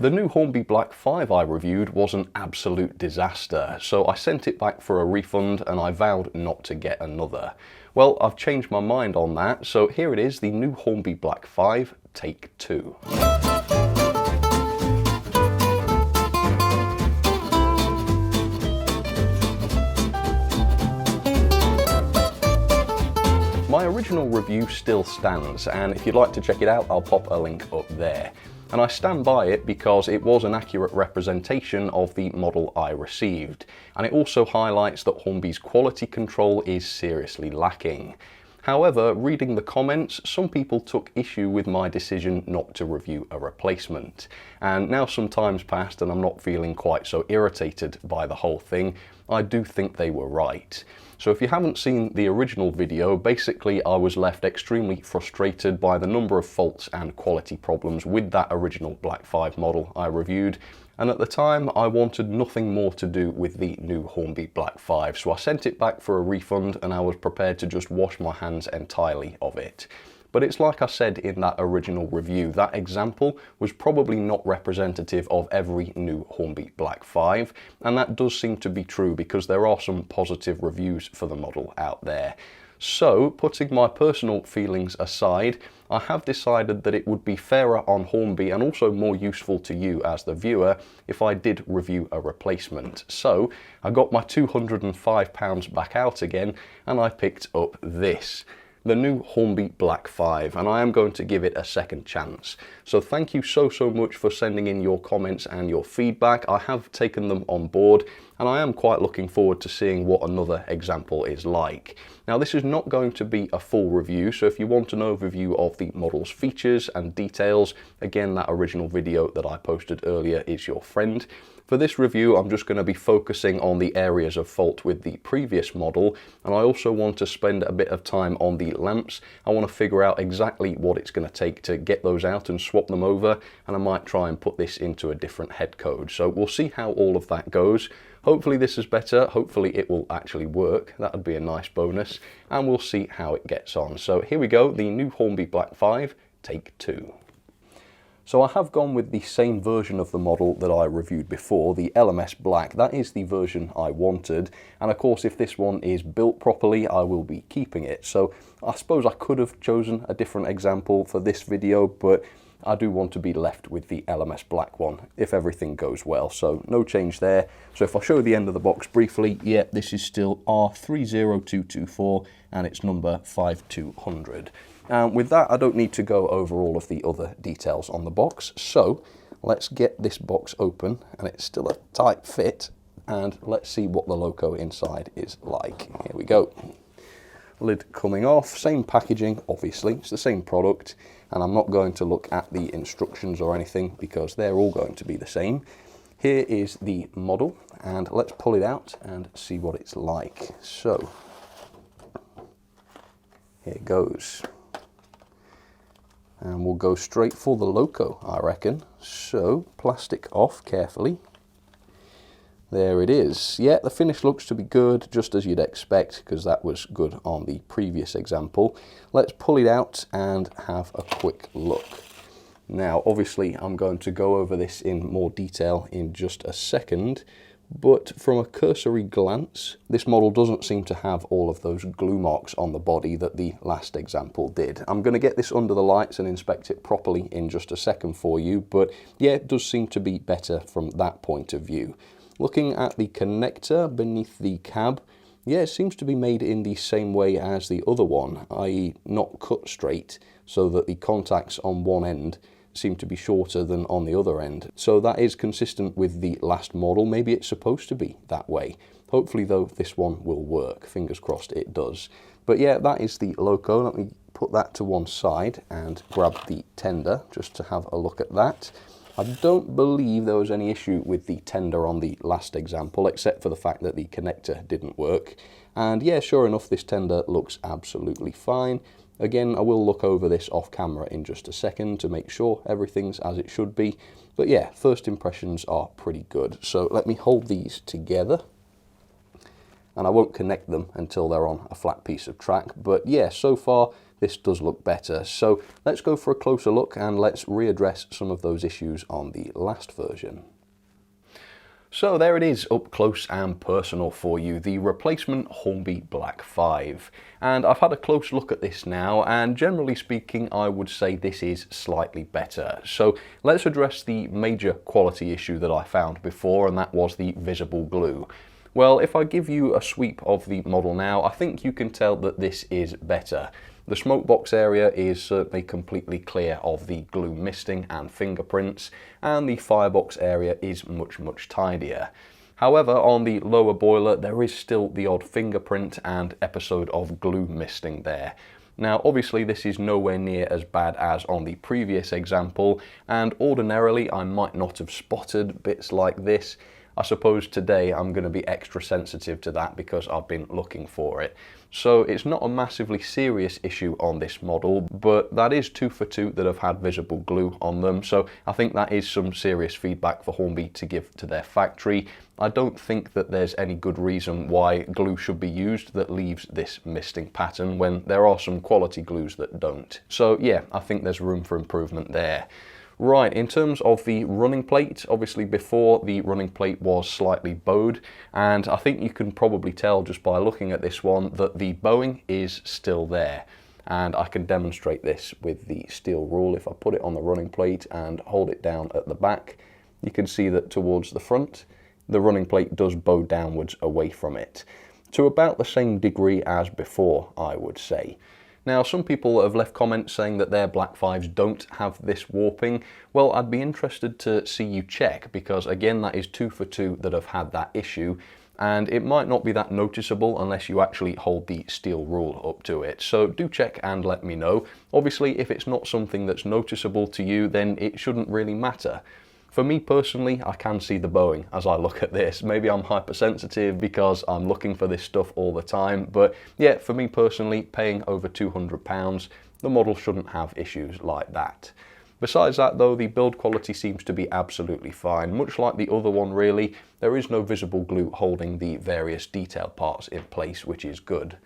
The new Hornby Black 5 I reviewed was an absolute disaster, so I sent it back for a refund and I vowed not to get another. Well, I've changed my mind on that, so here it is, the new Hornby Black 5, take 2. My original review still stands, and if you'd like to check it out, I'll pop a link up there. And I stand by it because it was an accurate representation of the model I received, and it also highlights that Hornby's quality control is seriously lacking. However, reading the comments, some people took issue with my decision not to review a replacement. And now some time's passed and I'm not feeling quite so irritated by the whole thing. I do think they were right. So if you haven't seen the original video, basically I was left extremely frustrated by the number of faults and quality problems with that original Black 5 model I reviewed. And at the time, I wanted nothing more to do with the new Hornby Black 5, so I sent it back for a refund and I was prepared to just wash my hands entirely of it. But it's like I said in that original review, that example was probably not representative of every new Hornby Black 5, and that does seem to be true because there are some positive reviews for the model out there. So, putting my personal feelings aside, I have decided that it would be fairer on Hornby and also more useful to you as the viewer if I did review a replacement. So, I got my £205 back out again and I picked up this. The new Hornby Black 5, and I am going to give it a second chance. So thank you so much for sending in your comments and your feedback. I have taken them on board and I am quite looking forward to seeing what another example is like. Now this is not going to be a full review, so if you want an overview of the model's features and details, again that original video that I posted earlier is your friend. For this review, I'm just going to be focusing on the areas of fault with the previous model, and I also want to spend a bit of time on the lamps. I want to figure out exactly what it's going to take to get those out and swap them over, and I might try and put this into a different head code. So we'll see how all of that goes. Hopefully this is better, hopefully it will actually work, that would be a nice bonus, and we'll see how it gets on. So here we go, the new Hornby Black 5, take 2. So I have gone with the same version of the model that I reviewed before, the LMS Black. That is the version I wanted, and of course if this one is built properly I will be keeping it. So I suppose I could have chosen a different example for this video, but I do want to be left with the LMS Black one if everything goes well, so no change there. So if I show the end of the box briefly, yeah, this is still R30224 and it's number 5200. With that, I don't need to go over all of the other details on the box, so let's get this box open, and it's still a tight fit, and let's see what the logo inside is like. Here we go. Lid coming off, same packaging, obviously, it's the same product, and I'm not going to look at the instructions or anything because they're all going to be the same. Here is the model, and let's pull it out and see what it's like. So, here it goes. And we'll go straight for the logo, I reckon. So, plastic off carefully. There it is. Yeah, the finish looks to be good, just as you'd expect, because that was good on the previous example. Let's pull it out and have a quick look. Now, obviously, I'm going to go over this in more detail in just a second, but from a cursory glance, this model doesn't seem to have all of those glue marks on the body that the last example did. I'm going to get this under the lights and inspect it properly in just a second for you, but yeah, it does seem to be better from that point of view. Looking at the connector beneath the cab, yeah, it seems to be made in the same way as the other one, i.e. not cut straight, so that the contacts on one end seem to be shorter than on the other end. So that is consistent with the last model. Maybe it's supposed to be that way. Hopefully though, this one will work. Fingers crossed it does. But yeah, that is the logo. Let me put that to one side and grab the tender just to have a look at that. I don't believe there was any issue with the tender on the last example, except for the fact that the connector didn't work. And yeah, sure enough, this tender looks absolutely fine. Again, I will look over this off camera in just a second to make sure everything's as it should be. But yeah, first impressions are pretty good. So let me hold these together. And I won't connect them until they're on a flat piece of track. But yeah, so far, this does look better. So let's go for a closer look and let's readdress some of those issues on the last version. So there it is, up close and personal for you, the replacement Hornby Black 5. And I've had a close look at this now, and generally speaking, I would say this is slightly better. So let's address the major quality issue that I found before, and that was the visible glue. Well, if I give you a sweep of the model now, I think you can tell that this is better. The smoke box area is certainly completely clear of the glue misting and fingerprints, and the firebox area is much tidier. However, on the lower boiler there is still the odd fingerprint and episode of glue misting there. Now obviously this is nowhere near as bad as on the previous example, and ordinarily I might not have spotted bits like this. I suppose today I'm going to be extra sensitive to that because I've been looking for it. So it's not a massively serious issue on this model, but that is 2 for 2 that have had visible glue on them, so I think that is some serious feedback for Hornby to give to their factory. I don't think that there's any good reason why glue should be used that leaves this misting pattern when there are some quality glues that don't. So yeah, I think there's room for improvement there. Right, in terms of the running plate, obviously before the running plate was slightly bowed, and I think you can probably tell just by looking at this one that the bowing is still there. And I can demonstrate this with the steel rule. If I put it on the running plate and hold it down at the back, you can see that towards the front, the running plate does bow downwards away from it, to about the same degree as before, I would say. Now, some people have left comments saying that their Black 5s don't have this warping. Well, I'd be interested to see you check, because again, that is 2 for 2 that have had that issue, and it might not be that noticeable unless you actually hold the steel rule up to it. So do check and let me know. Obviously, if it's not something that's noticeable to you, then it shouldn't really matter. For me personally, I can see the bowing as I look at this. Maybe I'm hypersensitive because I'm looking for this stuff all the time, but yeah, for me personally, paying over £200, the model shouldn't have issues like that. Besides that though, the build quality seems to be absolutely fine. Much like the other one really, there is no visible glue holding the various detail parts in place, which is good.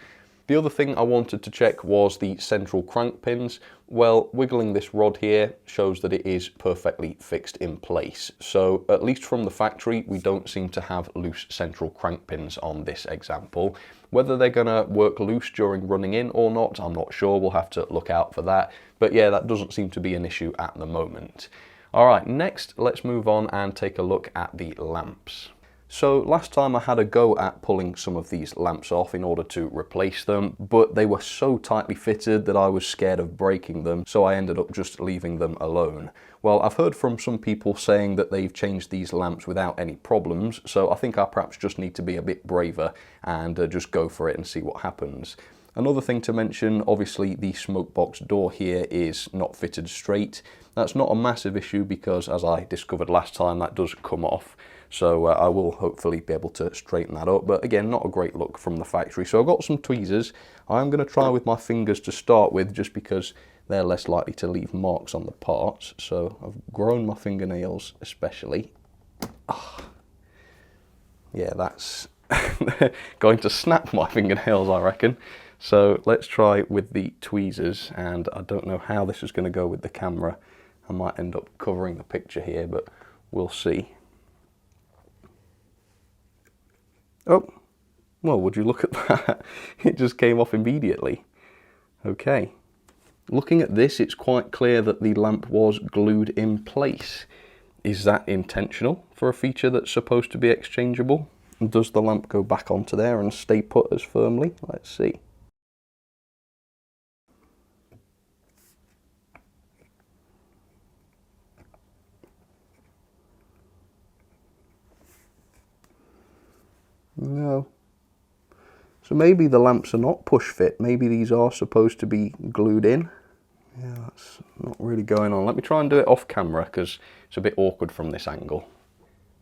The other thing I wanted to check was the central crank pins. Well, wiggling this rod here shows that it is perfectly fixed in place. So at least from the factory, we don't seem to have loose central crank pins on this example. Whether they're gonna work loose during running in or not, I'm not sure. We'll have to look out for that. But yeah, that doesn't seem to be an issue at the moment. All right, next, let's move on and take a look at the lamps. So last time I had a go at pulling some of these lamps off in order to replace them, but they were so tightly fitted that I was scared of breaking them, so I ended up just leaving them alone. Well, I've heard from some people saying that they've changed these lamps without any problems, so I think I perhaps just need to be a bit braver and just go for it and see what happens. Another thing to mention, obviously the smoke box door here is not fitted straight. That's not a massive issue because, as I discovered last time, that does come off. So I will hopefully be able to straighten that up, but again, not a great look from the factory. So I've got some tweezers. I'm going to try with my fingers to start with, just because they're less likely to leave marks on the parts. So I've grown my fingernails especially. Yeah, that's going to snap my fingernails, I reckon. So let's try with the tweezers, and I don't know how this is going to go with the camera. I might end up covering the picture here, but we'll see. Oh, well, would you look at that? It just came off immediately. Okay. Looking at this, it's quite clear that the lamp was glued in place. Is that intentional for a feature that's supposed to be exchangeable? And does the lamp go back onto there and stay put as firmly? Let's see. No. So maybe the lamps are not push fit, maybe these are supposed to be glued in. Yeah, that's not really going on. Let me try and do it off camera because it's a bit awkward from this angle.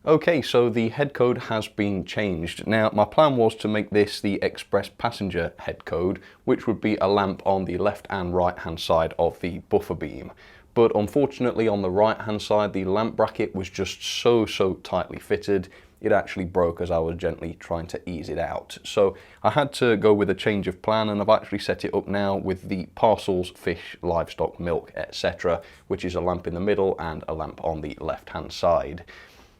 Okay, so the head code has been changed. Now, my plan was to make this the express passenger head code, which would be a lamp on the left and right hand side of the buffer beam. But unfortunately on the right hand side, the lamp bracket was just so tightly fitted, it actually broke as I was gently trying to ease it out. So I had to go with a change of plan, and I've actually set it up now with the parcels, fish, livestock, milk, etc., which is a lamp in the middle and a lamp on the left-hand side.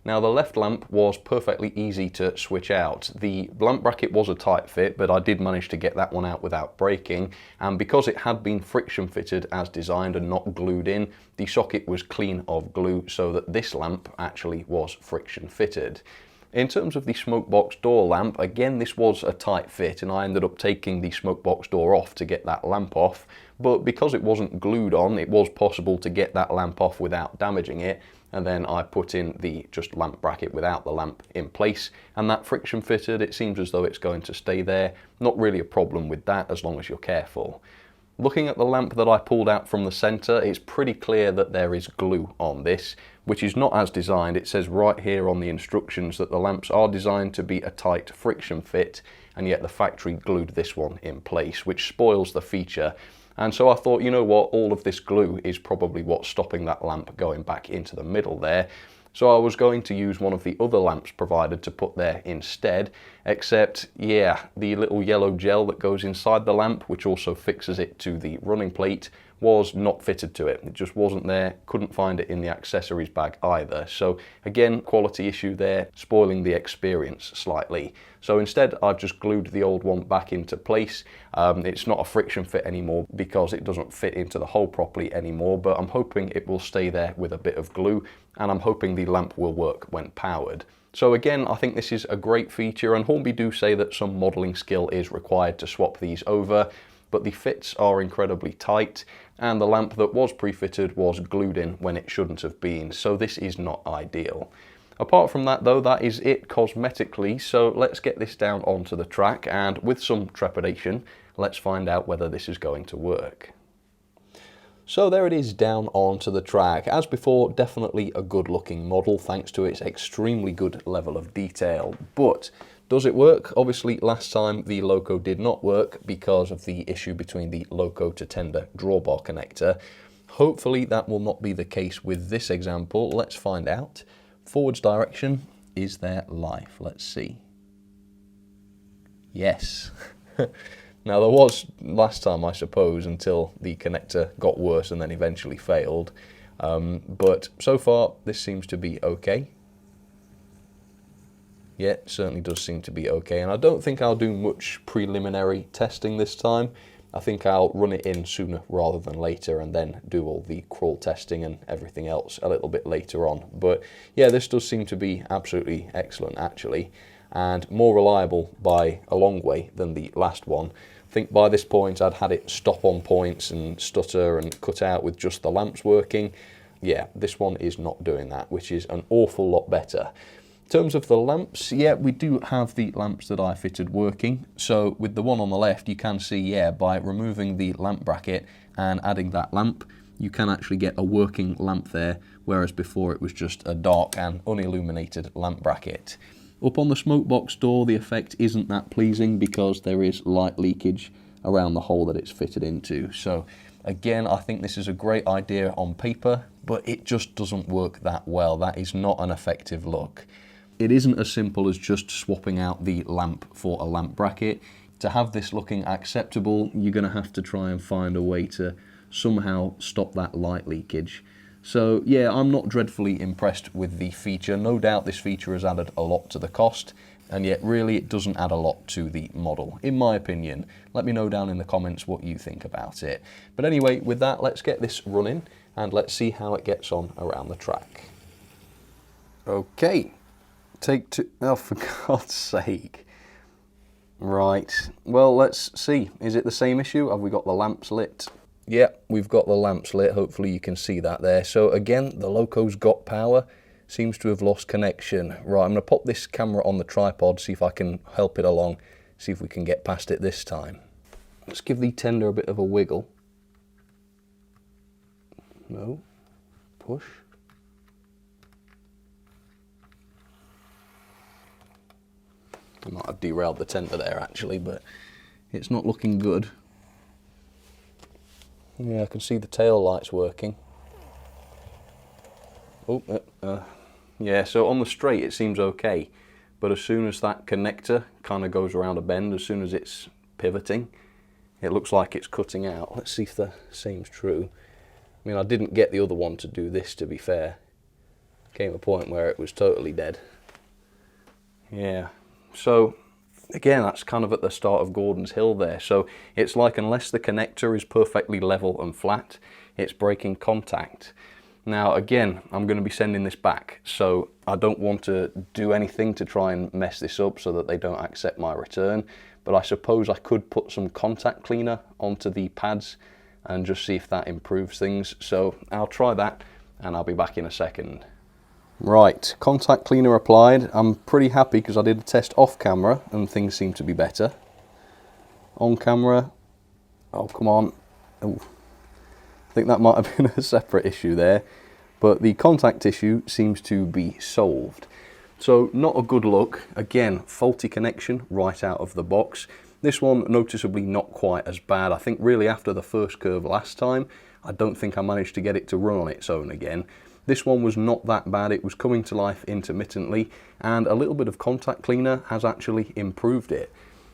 Now the left lamp was perfectly easy to switch out. The lamp bracket was a tight fit, but I did manage to get that one out without breaking, and because it had been friction fitted as designed and not glued in, the socket was clean of glue, so that this lamp actually was friction fitted. In terms of the smoke box door lamp, again this was a tight fit, and I ended up taking the smoke box door off to get that lamp off, but because it wasn't glued on, it was possible to get that lamp off without damaging it, and then I put in the just lamp bracket without the lamp in place, and that friction fitted. It seems as though it's going to stay there. Not really a problem with that as long as you're careful. Looking at the lamp that I pulled out from the centre, it's pretty clear that there is glue on this, which is not as designed. It says right here on the instructions that the lamps are designed to be a tight friction fit, and yet the factory glued this one in place, which spoils the feature. And so I thought, you know what, all of this glue is probably what's stopping that lamp going back into the middle there. So I was going to use one of the other lamps provided to put there instead, except, yeah, the little yellow gel that goes inside the lamp, which also fixes it to the running plate, was not fitted to it. It just wasn't there, couldn't find it in the accessories bag either. So again, quality issue there, spoiling the experience slightly. So instead, I've just glued the old one back into place. It's not a friction fit anymore because it doesn't fit into the hole properly anymore, but I'm hoping it will stay there with a bit of glue, and I'm hoping the lamp will work when powered. So again, I think this is a great feature, and Hornby do say that some modelling skill is required to swap these over, but the fits are incredibly tight, and the lamp that was pre-fitted was glued in when it shouldn't have been, so this is not ideal. Apart from that though, that is it cosmetically, so let's get this down onto the track, and with some trepidation, let's find out whether this is going to work. So there it is down onto the track. As before, definitely a good looking model thanks to its extremely good level of detail, but does it work? Obviously last time the loco did not work because of the issue between the loco to tender drawbar connector. Hopefully that will not be the case with this example. Let's find out. Forwards direction, is there life? Let's see. Yes. Now there was last time, I suppose, until the connector got worse and then eventually failed. But so far this seems to be okay. Yeah, it certainly does seem to be okay, and I don't think I'll do much preliminary testing this time. I think I'll run it in sooner rather than later and then do all the crawl testing and everything else a little bit later on. But yeah, this does seem to be absolutely excellent actually, and more reliable by a long way than the last one. I think by this point I'd had it stop on points and stutter and cut out with just the lamps working. Yeah, this one is not doing that, which is an awful lot better. In terms of the lamps, yeah, we do have the lamps that I fitted working. So with the one on the left, you can see, yeah, by removing the lamp bracket and adding that lamp, you can actually get a working lamp there, whereas before it was just a dark and unilluminated lamp bracket. Up on the smoke box door, the effect isn't that pleasing because there is light leakage around the hole that it's fitted into. So again, I think this is a great idea on paper, but it just doesn't work that well. That is not an effective look. It isn't as simple as just swapping out the lamp for a lamp bracket. To have this looking acceptable, you're going to have to try and find a way to somehow stop that light leakage. So yeah, I'm not dreadfully impressed with the feature. No doubt this feature has added a lot to the cost, and yet really it doesn't add a lot to the model, in my opinion. Let me know down in the comments what you think about it. But anyway, with that, let's get this running and let's see how it gets on around the track. Okay. Take two, oh for God's sake. Right, well let's see, is it the same issue? Have we got the lamps lit? Yeah, we've got the lamps lit, hopefully you can see that there. So again, the loco's got power, seems to have lost connection. Right, I'm going to pop this camera on the tripod, see if I can help it along, see if we can get past it this time. Let's give the tender a bit of a wiggle. No, push. I might have derailed the tender there actually, but it's not looking good. Yeah, I can see the tail lights working. Oh, yeah, so on the straight it seems okay. but as soon as that connector kind of goes around a bend, as soon as it's pivoting, it looks like it's cutting out. Let's see if the same's true. I mean, I didn't get the other one to do this, to be fair. Came a point where it was totally dead. Yeah, so again, that's kind of at the start of Gordon's Hill there. So it's like unless the connector is perfectly level and flat, it's breaking contact. Now again, I'm going to be sending this back, so I don't want to do anything to try and mess this up so that they don't accept my return, but I suppose I could put some contact cleaner onto the pads and just see if that improves things. So I'll try that and I'll be back in a second. Right, contact cleaner applied. I'm pretty happy because I did a test off camera and things seem to be better. On camera, oh come on. Ooh. I think that might have been a separate issue there, but the contact issue seems to be solved. So not a good look. Again, faulty connection right out of the box. This one noticeably not quite as bad. I think really after the first curve last time, I don't think I managed to get it to run on its own again. This one was not that bad. It was coming to life intermittently, and a little bit of contact cleaner has actually improved it.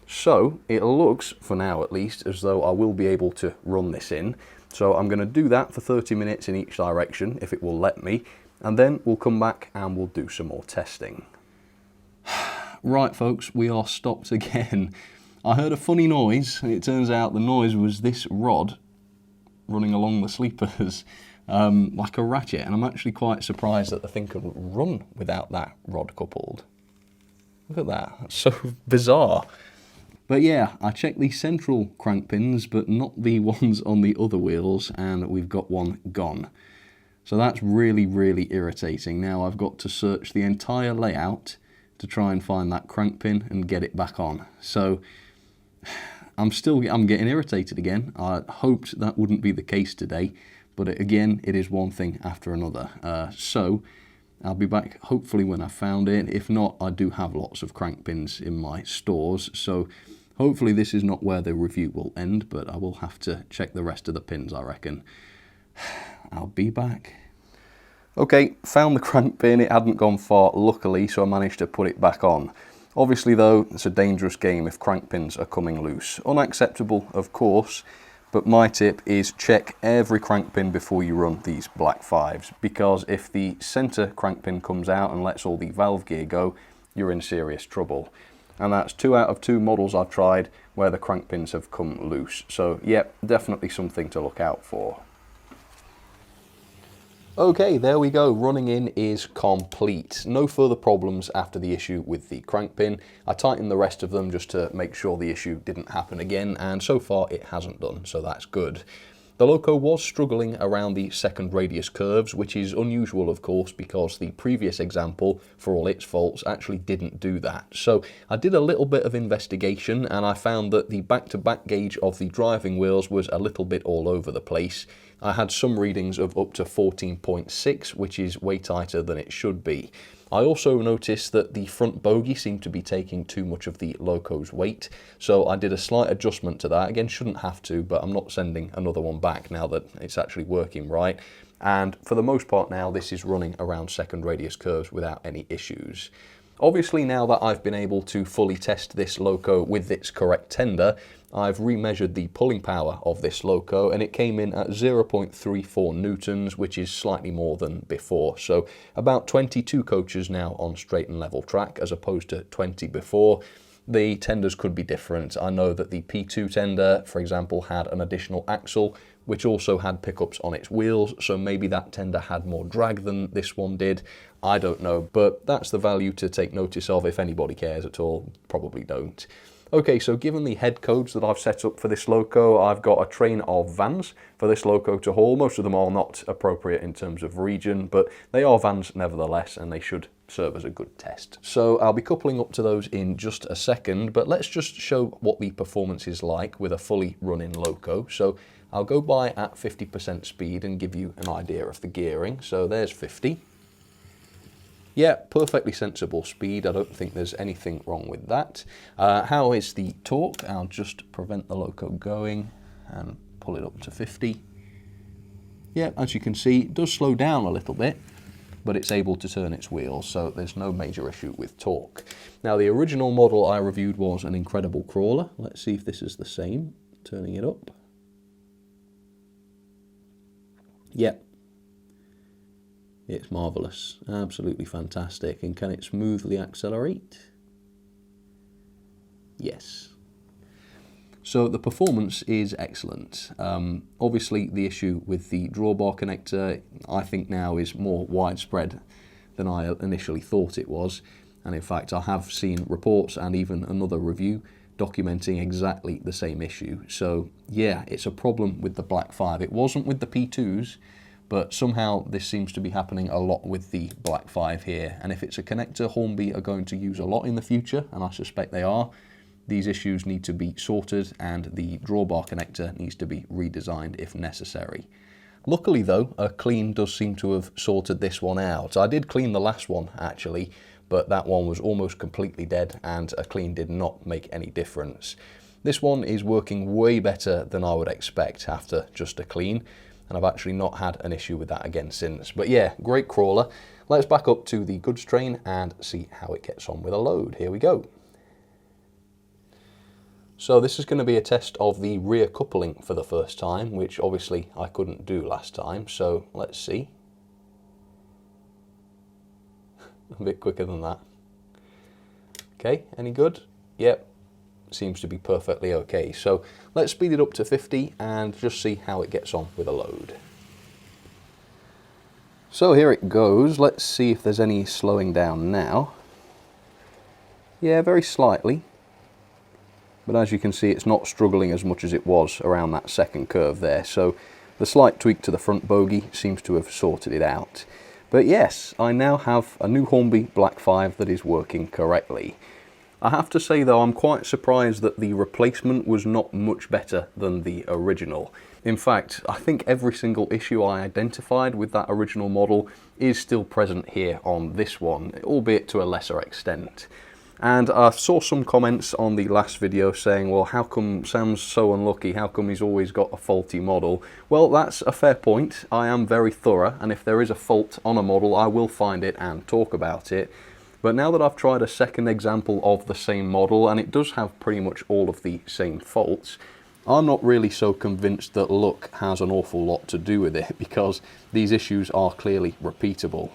So it looks, for now at least, as though I will be able to run this in. So I'm going to do that for 30 minutes in each direction, if it will let me, and then we'll come back and we'll do some more testing. Right folks, we are stopped again. I heard a funny noise, and it turns out the noise was this rod running along the sleepers like a ratchet, and I'm actually quite surprised that the thing could run without that rod coupled. Look at that, that's so bizarre. But yeah, I checked the central crank pins, but not the ones on the other wheels, and we've got one gone. So that's really, really irritating. Now I've got to search the entire layout to try and find that crank pin and get it back on. So I'm getting irritated again. I hoped that wouldn't be the case today, but again, it is one thing after another. So I'll be back hopefully when I've found it. If not, I do have lots of crank pins in my stores, so hopefully this is not where the review will end, but I will have to check the rest of the pins, I reckon. I'll be back. Okay, found the crank pin. It hadn't gone far, luckily, so I managed to put it back on. Obviously though, it's a dangerous game if crank pins are coming loose. Unacceptable, of course, but my tip is check every crank pin before you run these black 5s, because if the centre crank pin comes out and lets all the valve gear go, you're in serious trouble. And that's 2 out of 2 models I've tried where the crank pins have come loose. So yep, definitely something to look out for. Okay, there we go, running in is complete. No further problems after the issue with the crank pin. I tightened the rest of them just to make sure the issue didn't happen again, and so far it hasn't done, so that's good. The Loco was struggling around the second radius curves, which is unusual of course because the previous example, for all its faults, actually didn't do that. So I did a little bit of investigation and I found that the back-to-back gauge of the driving wheels was a little bit all over the place. I had some readings of up to 14.6, which is way tighter than it should be. I also noticed that the front bogie seemed to be taking too much of the Loco's weight, so I did a slight adjustment to that. Again, shouldn't have to, but I'm not sending another one back now that it's actually working right. And for the most part now, this is running around second radius curves without any issues. Obviously, now that I've been able to fully test this Loco with its correct tender, I've remeasured the pulling power of this Loco and it came in at 0.34 newtons, which is slightly more than before. So about 22 coaches now on straight and level track as opposed to 20 before. The tenders could be different. I know that the P2 tender, for example, had an additional axle, which also had pickups on its wheels, so maybe that tender had more drag than this one did. I don't know, but that's the value to take notice of if anybody cares at all. Probably don't. Okay, so given the head codes that I've set up for this Loco, I've got a train of vans for this Loco to haul. Most of them are not appropriate in terms of region, but they are vans nevertheless, and they should serve as a good test. So I'll be coupling up to those in just a second, but let's just show what the performance is like with a fully running Loco. So I'll go by at 50% speed and give you an idea of the gearing. So there's 50. Yeah, perfectly sensible speed. I don't think there's anything wrong with that. How is the torque? I'll just prevent the Loco going and pull it up to 50. Yeah, as you can see, it does slow down a little bit, but it's able to turn its wheels, so there's no major issue with torque. Now, the original model I reviewed was an incredible crawler. Let's see if this is the same. Turning it up. Yep. It's marvellous. Absolutely fantastic. And can it smoothly accelerate? Yes. So the performance is excellent. Obviously the issue with the drawbar connector I think now is more widespread than I initially thought it was, and in fact I have seen reports and even another review documenting exactly the same issue. So yeah, it's a problem with the Black 5. It wasn't with the P2s, but somehow this seems to be happening a lot with the Black 5 here, and if it's a connector Hornby are going to use a lot in the future, and I suspect they are, these issues need to be sorted and the drawbar connector needs to be redesigned if necessary. Luckily though, a clean does seem to have sorted this one out. I did clean the last one actually, but that one was almost completely dead and a clean did not make any difference. This one is working way better than I would expect after just a clean, and I've actually not had an issue with that again since. But yeah, great crawler. Let's back up to the goods train and see how it gets on with a load. Here we go. So this is going to be a test of the rear coupling for the first time, which obviously I couldn't do last time, so let's see. A bit quicker than that. Okay, any good? Yep, seems to be perfectly okay. So let's speed it up to 50 and just see how it gets on with a load. So here it goes. Let's see if there's any slowing down now. Yeah, very slightly. But as you can see, it's not struggling as much as it was around that second curve there. So the slight tweak to the front bogie seems to have sorted it out. But yes, I now have a new Hornby Black 5 that is working correctly. I have to say though, I'm quite surprised that the replacement was not much better than the original. In fact, I think every single issue I identified with that original model is still present here on this one, albeit to a lesser extent. And I saw some comments on the last video saying, well, how come Sam's so unlucky? How come he's always got a faulty model? Well, that's a fair point. I am very thorough, and if there is a fault on a model, I will find it and talk about it. But now that I've tried a second example of the same model, and it does have pretty much all of the same faults, I'm not really so convinced that luck has an awful lot to do with it, because these issues are clearly repeatable.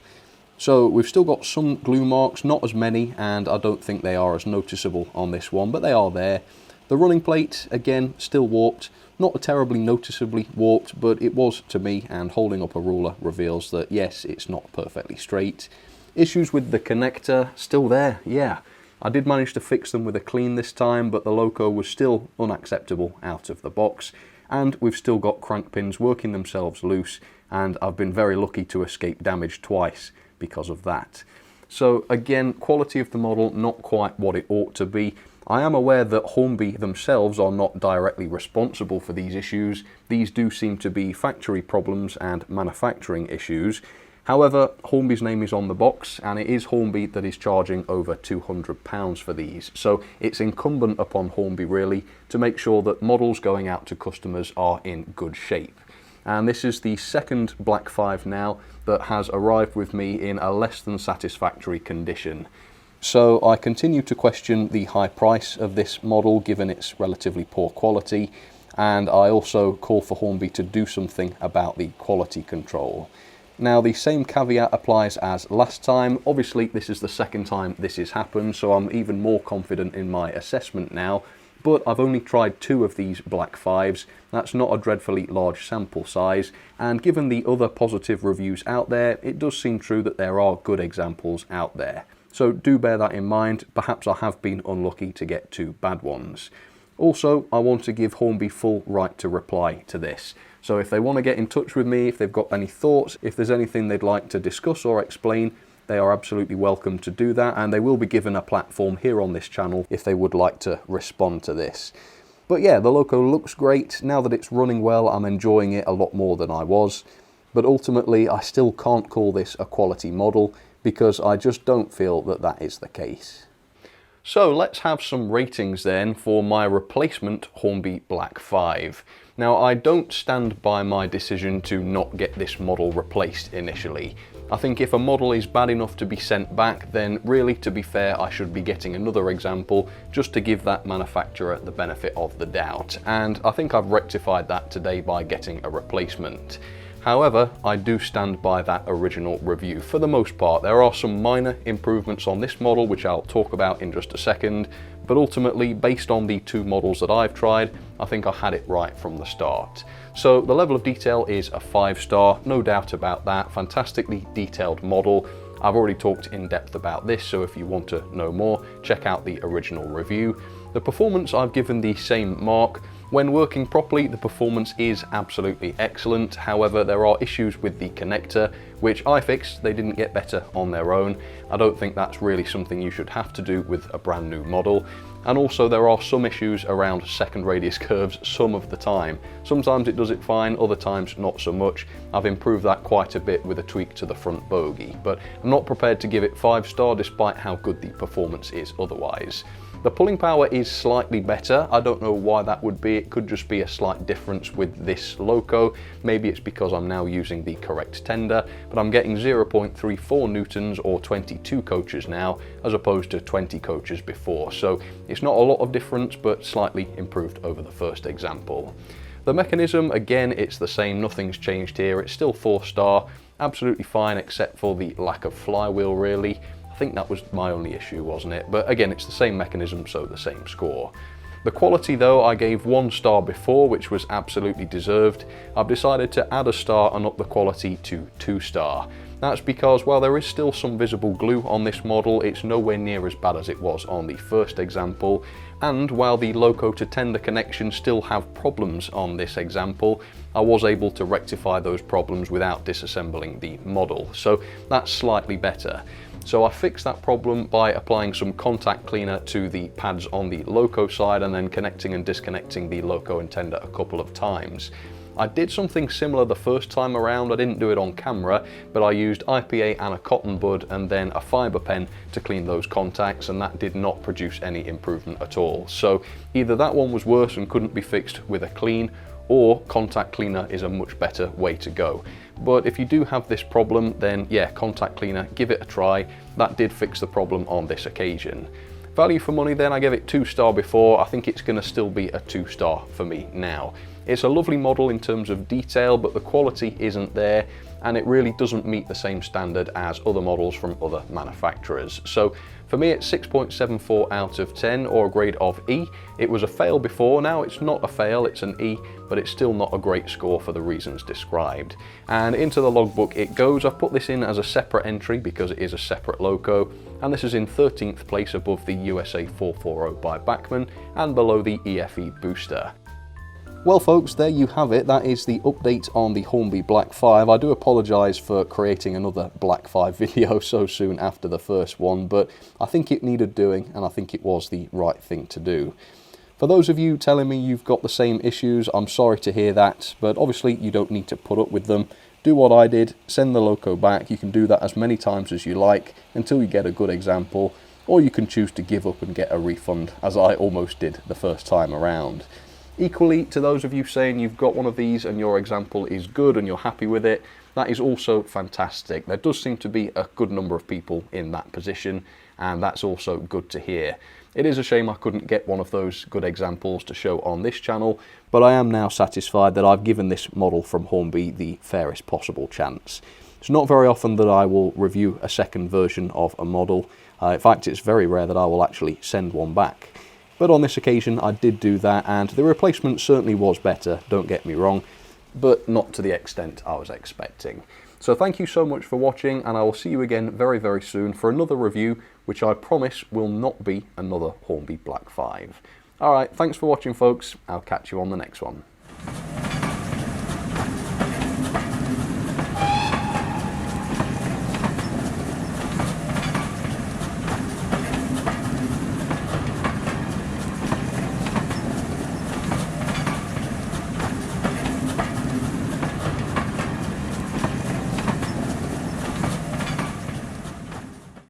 So we've still got some glue marks, not as many, and I don't think they are as noticeable on this one, but they are there. The running plate, again, still warped, not terribly noticeably warped, but it was to me, and holding up a ruler reveals that yes, it's not perfectly straight. Issues with the connector, still there, yeah. I did manage to fix them with a clean this time, but the loco was still unacceptable out of the box, and we've still got crank pins working themselves loose, and I've been very lucky to escape damage twice because of that. So again, quality of the model not quite what it ought to be. I am aware that Hornby themselves are not directly responsible for these issues. These do seem to be factory problems and manufacturing issues. However, Hornby's name is on the box, and it is Hornby that is charging over £200 for these. So it's incumbent upon Hornby really to make sure that models going out to customers are in good shape. And this is the second Black 5 now that has arrived with me in a less than satisfactory condition. So I continue to question the high price of this model given its relatively poor quality, and I also call for Hornby to do something about the quality control. Now the same caveat applies as last time. Obviously this is the second time this has happened, so I'm even more confident in my assessment now. But I've only tried 2 of these Black 5s, that's not a dreadfully large sample size, and given the other positive reviews out there, it does seem true that there are good examples out there. So do bear that in mind, perhaps I have been unlucky to get 2 bad ones. Also, I want to give Hornby full right to reply to this. So if they want to get in touch with me, if they've got any thoughts, if there's anything they'd like to discuss or explain, they are absolutely welcome to do that, and they will be given a platform here on this channel if they would like to respond to this. But yeah, the loco looks great. Now that it's running well, I'm enjoying it a lot more than I was. But ultimately, I still can't call this a quality model because I just don't feel that that is the case. So let's have some ratings then for my replacement Hornby Black 5. Now, I don't stand by my decision to not get this model replaced initially. I think if a model is bad enough to be sent back, then really, to be fair, I should be getting another example just to give that manufacturer the benefit of the doubt. And I think I've rectified that today by getting a replacement. However, I do stand by that original review for the most part. There are some minor improvements on this model, which I'll talk about in just a second, but ultimately, based on the two models that I've tried, I think I had it right from the start. So the level of detail is a 5-star, no doubt about that. Fantastically detailed model. I've already talked in depth about this, so if you want to know more, check out the original review. The performance, I've given the same mark. When working properly, the performance is absolutely excellent. However, there are issues with the connector, which I fixed. They didn't get better on their own. I don't think that's really something you should have to do with a brand new model. And also there are some issues around second radius curves some of the time. Sometimes it does it fine, other times not so much. I've improved that quite a bit with a tweak to the front bogey, but I'm not prepared to give it 5-star despite how good the performance is otherwise. The pulling power is slightly better. I don't know why that would be. It could just be a slight difference with this loco. Maybe it's because I'm now using the correct tender, but I'm getting 0.34 newtons or 22 coaches now, as opposed to 20 coaches before. So it's not a lot of difference, but slightly improved over the first example. The mechanism, again, it's the same. Nothing's changed here. It's still 4-star, absolutely fine, except for the lack of flywheel, really. I think that was my only issue, wasn't it? But again, it's the same mechanism, so the same score. The quality though, I gave 1 star before, which was absolutely deserved. I've decided to add a star and up the quality to 2-star. That's because while there is still some visible glue on this model, it's nowhere near as bad as it was on the first example. And while the loco to tender connections still have problems on this example, I was able to rectify those problems without disassembling the model. So that's slightly better. So I fixed that problem by applying some contact cleaner to the pads on the loco side and then connecting and disconnecting the loco and tender a couple of times. I did something similar the first time around. I didn't do it on camera, but I used IPA and a cotton bud and then a fiber pen to clean those contacts, and that did not produce any improvement at all. So either that one was worse and couldn't be fixed with a clean, or contact cleaner is a much better way to go. But if you do have this problem, then yeah, contact cleaner, give it a try. That did fix the problem on this occasion. Value for money then, I gave it 2-star before. I think it's going to still be a 2-star for me now. It's a lovely model in terms of detail, but the quality isn't there, and it really doesn't meet the same standard as other models from other manufacturers. So for me, it's 6.74 out of 10, or a grade of E. It was a fail before. Now it's not a fail, it's an E, but it's still not a great score for the reasons described. And into the logbook it goes. I've put this in as a separate entry because it is a separate loco, and this is in 13th place above the USA 440 by Bachmann and below the EFE booster. Well folks, there you have it. That is the update on the Hornby Black 5. I do apologise for creating another Black 5 video so soon after the first one, but I think it needed doing and I think it was the right thing to do. For those of you telling me you've got the same issues, I'm sorry to hear that, but obviously you don't need to put up with them. Do what I did, send the loco back. You can do that as many times as you like until you get a good example, or you can choose to give up and get a refund, as I almost did the first time around. Equally, to those of you saying you've got one of these and your example is good and you're happy with it, that is also fantastic. There does seem to be a good number of people in that position, and that's also good to hear. It is a shame I couldn't get one of those good examples to show on this channel, but I am now satisfied that I've given this model from Hornby the fairest possible chance. It's not very often that I will review a second version of a model. In fact, it's very rare that I will actually send one back. But on this occasion I did do that, and the replacement certainly was better, don't get me wrong, but not to the extent I was expecting. So thank you so much for watching, and I will see you again very, very soon for another review, which I promise will not be another Hornby Black 5. Alright, thanks for watching folks, I'll catch you on the next one.